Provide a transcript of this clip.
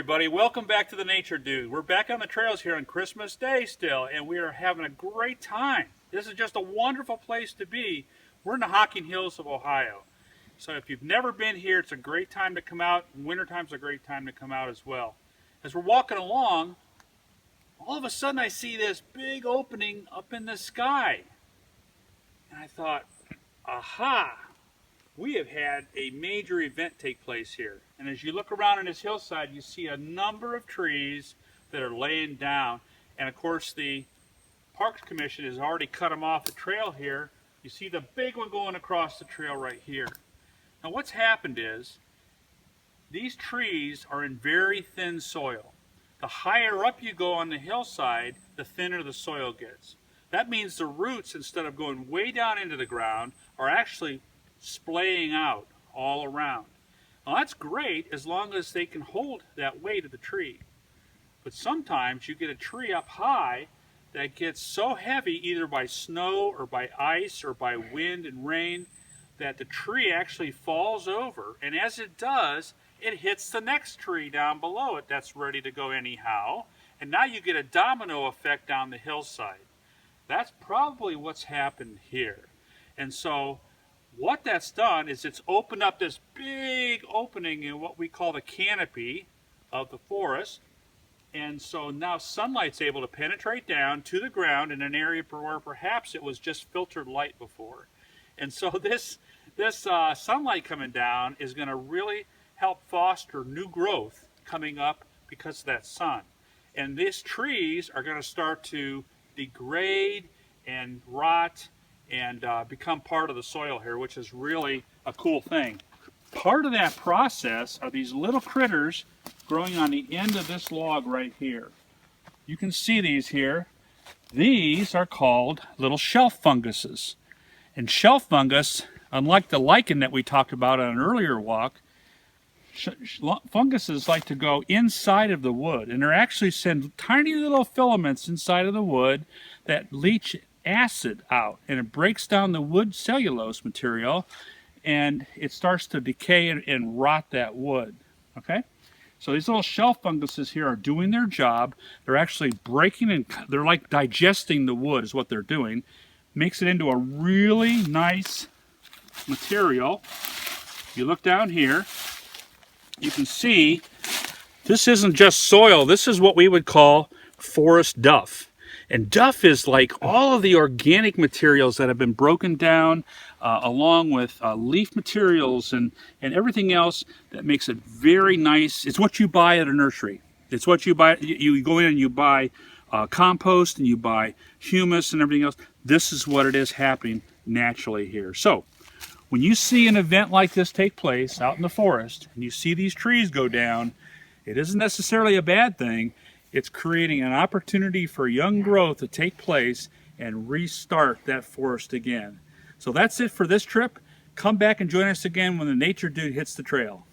everybody, welcome back to the Nature Dude. We're back on the trails here on Christmas Day still, and we are having a great time. This is just a wonderful place to be. We're in the Hocking Hills of Ohio. So if you've never been here, it's a great time to come out. Wintertime's a great time to come out as well. As we're walking along, all of a sudden I see this big opening up in the sky. And I thought, aha! We have had a major event take place here. And as you look around on this hillside, you see a number of trees that are laying down. And of course, the Parks Commission has already cut them off the trail here. You see the big one going across the trail right here. Now what's happened is, these trees are in very thin soil. The higher up you go on the hillside, the thinner the soil gets. That means the roots, instead of going way down into the ground, are actually splaying out all around. Now that's great as long as they can hold that weight of the tree. But sometimes you get a tree up high that gets so heavy either by snow or by ice or by wind and rain that the tree actually falls over, and as it does, it hits the next tree down below it that's ready to go anyhow, and now you get a domino effect down the hillside. That's probably what's happened here. And so what that's done is it's opened up this big opening in what we call the canopy of the forest. And so now sunlight's able to penetrate down to the ground in an area where perhaps it was just filtered light before. And so this sunlight coming down is going to really help foster new growth coming up because of that sun. And these trees are going to start to degrade and rot and become part of the soil here, which is really a cool thing. Part of that process are these little critters growing on the end of this log right here. You can see these here. These are called little shelf funguses. And shelf fungus, unlike the lichen that we talked about on an earlier walk, funguses like to go inside of the wood, and they're actually send tiny little filaments inside of the wood that leach acid out, and it breaks down the wood cellulose material, and it starts to decay and rot that wood. Okay, so these little shelf funguses here are doing their job. They're actually breaking and they're like digesting the wood is what they're doing. Makes it into a really nice material. You look down here, you can see this isn't just soil. This is what we would call forest duff. And duff is like all of the organic materials that have been broken down along with leaf materials and everything else that makes it very nice. It's what you buy at a nursery. It's what you buy. You go in and you buy compost and you buy humus and everything else. This is what it is happening naturally here. So when you see an event like this take place out in the forest and you see these trees go down, it isn't necessarily a bad thing. It's creating an opportunity for young growth to take place and restart that forest again. So that's it for this trip. Come back and join us again when the Nature Dude hits the trail.